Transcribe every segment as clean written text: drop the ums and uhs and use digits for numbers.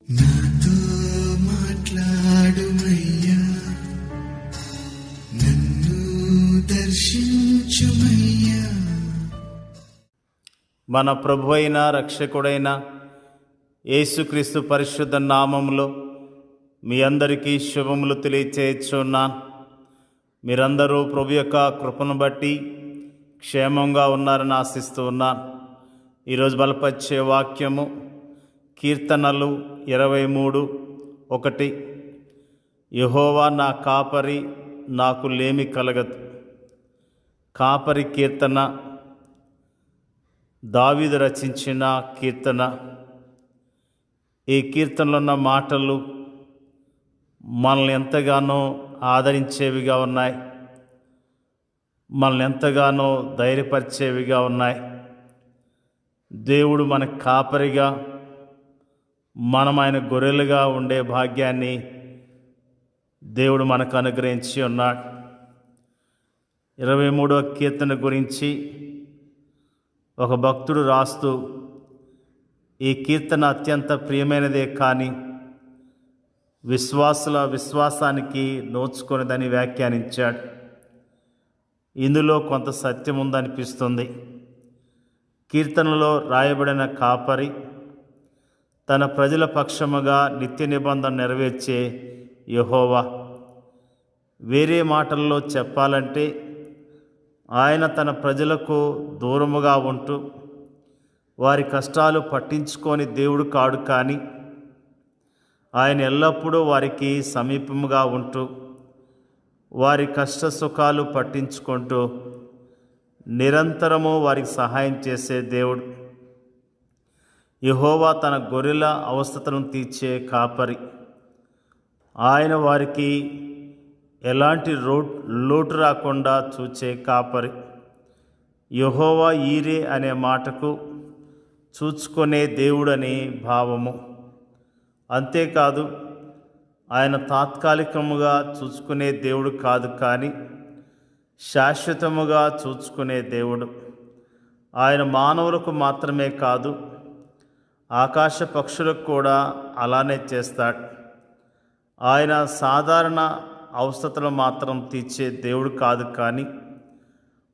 నాతో మాట్లాడుమయ్యా, నన్ను దర్శించుమయ్యా. మన ప్రభువైన రక్షకుడైన యేసుక్రీస్తు పరిశుద్ధ నామములో మీ అందరికీ శుభములు తెలియచేయుచున్నాను. మీరందరూ ప్రభు యొక్క కృపను బట్టి క్షేమంగా ఉన్నారని ఆశిస్తూ ఉన్నాను. ఈరోజు బలపరిచే వాక్యము కీర్తనలు 23:1. యెహోవా నా కాపరి, నాకు లేమి కలగదు. కాపరి కీర్తన దావీదు రచించిన కీర్తన. ఈ కీర్తనలో ఉన్న మాటలు మనల్ని ఎంతగానో ఆదరించేవిగా ఉన్నాయి, మనల్ని ఎంతగానో ధైర్యపరిచేవిగా ఉన్నాయి. దేవుడు మన కాపరిగా, మనం ఆయన గొర్రెలుగా ఉండే భాగ్యాన్ని దేవుడు మనకు అనుగ్రహించి ఉన్నాడు. 23వ కీర్తన గురించి ఒక భక్తుడు రాస్తూ, ఈ కీర్తన అత్యంత ప్రియమైనదే కానీ విశ్వాసుల విశ్వాసానికి నోచుకొనిదని వ్యాఖ్యానించాడు. ఇందులో కొంత సత్యం ఉందనిపిస్తుంది. కీర్తనలో రాయబడిన కాపరి తన ప్రజల పక్షముగా నిత్య నిబంధన నెరవేర్చే యెహోవా. వేరే మాటల్లో చెప్పాలంటే ఆయన తన ప్రజలకు దూరముగా ఉంటూ వారి కష్టాలు పట్టించుకొని దేవుడు కాడు, కానీ ఆయన ఎల్లప్పుడూ వారికి సమీపముగా ఉంటూ వారి కష్ట సుఖాలు పట్టించుకుంటూ నిరంతరము వారికి సహాయం చేసే దేవుడు. యెహోవా తన గొర్రెల అవస్థతను తీర్చే కాపరి. ఆయన వారికి ఎలాంటి లోటు రాకుండా చూచే కాపరి. యెహోవా ఈరే అనే మాటకు చూచుకునే దేవుడని భావము. అంతేకాదు, ఆయన తాత్కాలికముగా చూసుకునే దేవుడు కాదు, కానీ శాశ్వతముగా చూసుకునే దేవుడు. ఆయన మానవులకు మాత్రమే కాదు, ఆకాశ పక్షులకు కూడా అలానే చేస్తాడు. ఆయన సాధారణ అవసరతలు మాత్రం తీర్చే దేవుడు కాదు, కానీ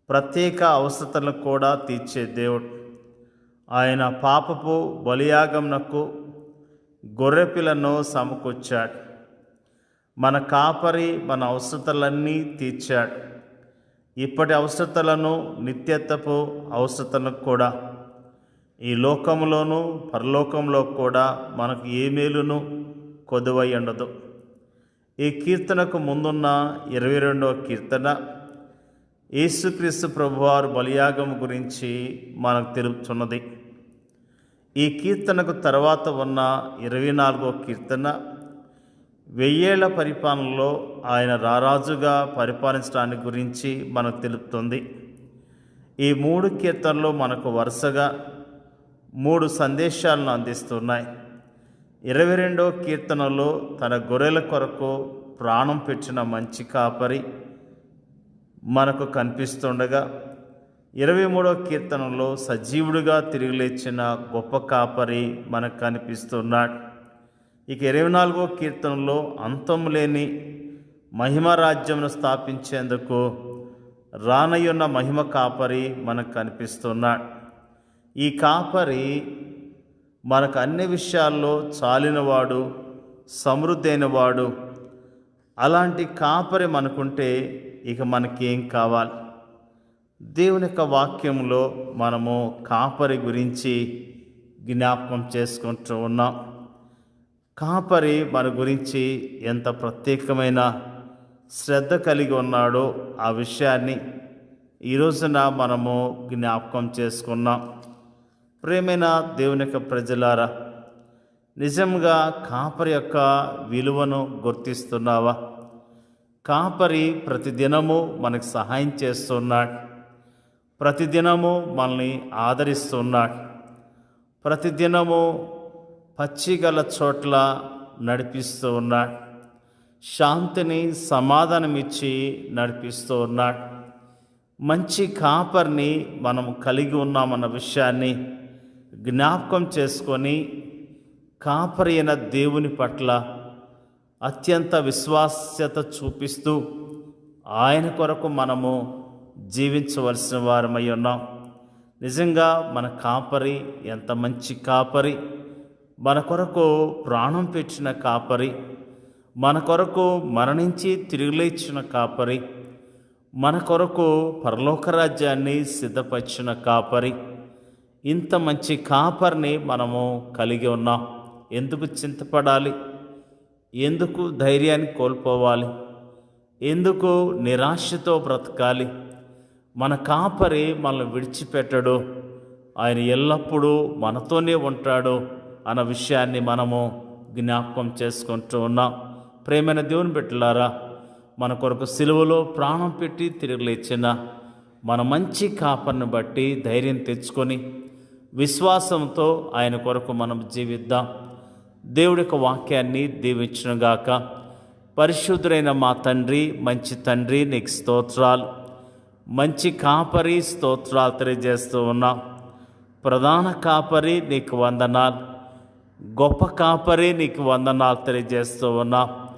ప్రత్యేక అవసరతలను కూడా తీర్చే దేవుడు. ఆయన పాపపు బలియాగమునకు గొర్రెపిల్లను సమకూర్చాడు. మన కాపరి మన అవసరతలన్నీ తీర్చాడు. ఇప్పటి అవసరతలను, నిత్యత్వపు అవసరతలను కూడా. ఈ లోకంలోనూ పరలోకంలో కూడా మనకు ఏ మేలును కొదువై ఉండదు. ఈ కీర్తనకు ముందున్న 22వ కీర్తన యేసుక్రీస్తు ప్రభువారు బలియాగం గురించి మనకు తెలుపుతున్నది. ఈ కీర్తనకు తర్వాత ఉన్న 24వ కీర్తన 1000 ఏళ్ల పరిపాలనలో ఆయన రారాజుగా పరిపాలించడానికి గురించి మనకు తెలుపుతుంది. ఈ 3 కీర్తనలు మనకు వరుసగా 3 సందేశాలను అందిస్తున్నాయి. 22వ కీర్తనలో తన గొర్రెల కొరకు ప్రాణం పెట్టిన మంచి కాపరి మనకు కనిపిస్తుండగా, 23వ కీర్తనలో సజీవుడిగా తిరిగి లేచిన గొప్ప కాపరి మనకు కనిపిస్తున్నాడు. ఇక 24వ కీర్తనలో అంతం లేని మహిమ రాజ్యమును స్థాపించేందుకు రానయ్యున్న మహిమ కాపరి మనకు కనిపిస్తున్నాడు. ఈ కాపరి మనకు అన్ని విషయాల్లో చాలినవాడు, సమృద్ధి అయినవాడు. అలాంటి కాపరి మనకుంటే ఇక మనకేం కావాలి? దేవుని యొక్క వాక్యంలో మనము కాపరి గురించి జ్ఞాపకం చేసుకుంటూ ఉన్నాం. కాపరి మన గురించి ఎంత ప్రత్యేకమైన శ్రద్ధ కలిగి ఉన్నాడో ఆ విషయాన్ని ఈ రోజున మనము జ్ఞాపకం చేసుకున్నాం. ప్రేమైన దేవుని యొక్క ప్రజలారా, నిజంగా కాపరి యొక్క విలువను గుర్తిస్తున్నావా? కాపరి ప్రతిదినము మనకు సహాయం చేస్తున్నాడు, ప్రతిదినము మనల్ని ఆదరిస్తున్నాడు, ప్రతిదినము పచ్చిగల చోట్ల నడిపిస్తూ ఉన్నాడు, శాంతిని సమాధానమిచ్చి నడిపిస్తూ ఉన్నాడు. మంచి కాపరిని మనం కలిగి ఉన్నామన్న విషయాన్ని జ్ఞాపకం చేసుకొని కాపరి అయిన దేవుని పట్ల అత్యంత విశ్వాస్యత చూపిస్తూ ఆయన కొరకు మనము జీవించవలసిన వారమై ఉన్నాం. నిజంగా మన కాపరి ఎంత మంచి కాపరి, మన కొరకు ప్రాణం పెట్టిన కాపరి, మన కొరకు మరణించి తిరిగి లేచిన కాపరి, మన కొరకు పరలోక రాజ్యాన్ని సిద్ధపరిచిన కాపరి. ఇంత మంచి కాపరిని మనము కలిగి ఉన్నాం. ఎందుకు చింతపడాలి? ఎందుకు ధైర్యాన్ని కోల్పోవాలి? ఎందుకు నిరాశతో బ్రతకాలి? మన కాపరి మనల్ని విడిచిపెట్టడు, ఆయన ఎల్లప్పుడూ మనతోనే ఉంటాడు అన్న విషయాన్ని మనము జ్ఞాపకం చేసుకుంటూ ఉన్నాం. ప్రేమైన దేవుని బిడ్డలారా, మన కొరకు సిలువలో ప్రాణం పెట్టి తిరిగి లేచిన మన మంచి కాపరిని బట్టి ధైర్యం తెచ్చుకొని విశ్వాసంతో ఆయన కొరకు మనం జీవిద్దాం. దేవుడి యొక్క వాక్యాన్ని దీవించునుగాక. పరిశుద్ధుడైన మా తండ్రి, మంచి తండ్రి, నీకు స్తోత్రాలు. మంచి కాపరి, స్తోత్రాలు తెలియజేస్తూ ఉన్నాం. ప్రధాన కాపరి నీకు వందనాలు. గొప్ప కాపరి నీకు వందనాలు తెలియజేస్తూ ఉన్నాం.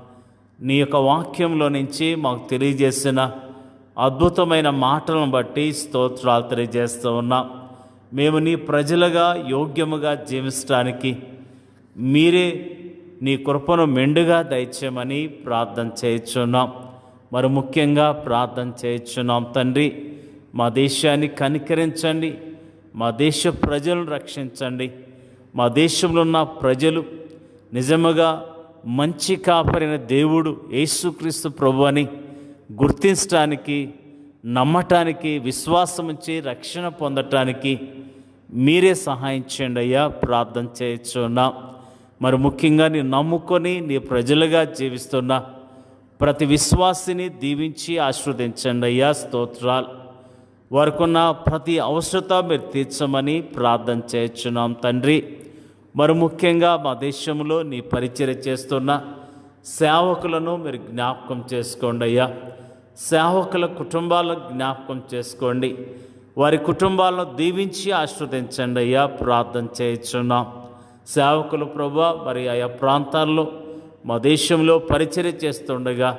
నీ యొక్క వాక్యంలో నుంచి మాకు తెలియజేసిన అద్భుతమైన మాటలను బట్టి స్తోత్రాలు తెలియజేస్తూ ఉన్నాం. మేము నీ ప్రజలుగా యోగ్యముగా జీవించడానికి మీరే నీ కృపను మెండుగా దయచేయమని ప్రార్థన చేయుచున్నాం. మరి ముఖ్యంగా ప్రార్థన చేయుచున్నాం తండ్రి, మా దేశాన్ని కనికరించండి, మా దేశ ప్రజలను రక్షించండి. మా దేశంలో ఉన్న ప్రజలు నిజముగా మంచి కాపరిన దేవుడు యేసుక్రీస్తు ప్రభు అని గుర్తించడానికి, నమ్మటానికి, విశ్వాసం ఉంచి రక్షణ పొందటానికి మీరే సహాయం చేయండి అయ్యా. ప్రార్థన చేయుచున్నాం. మరి ముఖ్యంగా నీ నమ్ముకొని నీ ప్రజలుగా జీవిస్తున్న ప్రతి విశ్వాసిని దీవించి ఆశీర్వదించండి అయ్యా. స్తోత్రాలు. వారికున్న ప్రతి అవసరత మీరు తీర్చమని ప్రార్థన చేయుచున్నాం తండ్రి. మరి ముఖ్యంగా మా దేశంలో నీ పరిచర్య చేస్తున్న సేవకులను మీరు జ్ఞాపకం చేసుకోండి అయ్యా. సేవకుల కుటుంబాలను జ్ఞాపకం చేసుకోండి. వారి కుటుంబాలను దీవించి ఆశీర్వదించండి అయ్యా. ప్రార్థన చేయుచున్నాం. సేవకులు ప్రభువా మరి ఆయా ప్రాంతాల్లో మా దేశంలో పరిచర్య చేస్తుండగా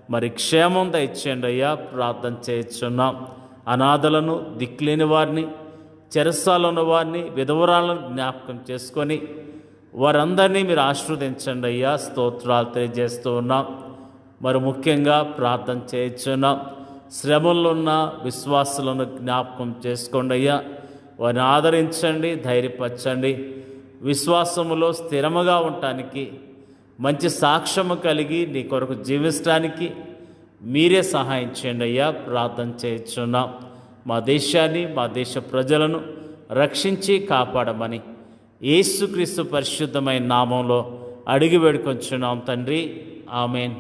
మరి క్షేమం దయచేయండి అయ్యా. ప్రార్థన చేయుచున్నాం. అనాథలను, దిక్కులేని వారిని, చెరసాలలో ఉన్న వారిని, విధవరాలను జ్ఞాపకం చేసుకొని వారందరినీ మీరు ఆశీర్వదించండి అయ్యా. స్తోత్రాలు తెలియజేస్తూ ఉన్నాం. మరి ముఖ్యంగా ప్రార్థన చేయుచున్నాం. శ్రమల్లో ఉన్న విశ్వాసులను జ్ఞాపకం చేసుకోండి అయ్యా. వారిని ఆదరించండి, ధైర్యపరచండి. విశ్వాసములో స్థిరముగా ఉండటానికి, మంచి సాక్ష్యము కలిగి నీ కొరకు జీవించడానికి మీరే సహాయం చేయండి అయ్యా. ప్రార్థన చేయుచున్నాం. మా దేశాన్ని, మా దేశ ప్రజలను రక్షించి కాపాడమని యేసుక్రీస్తు పరిశుద్ధమైన నామంలో అడిగి వేడుకొంచున్నాం తండ్రి. ఆమేన్.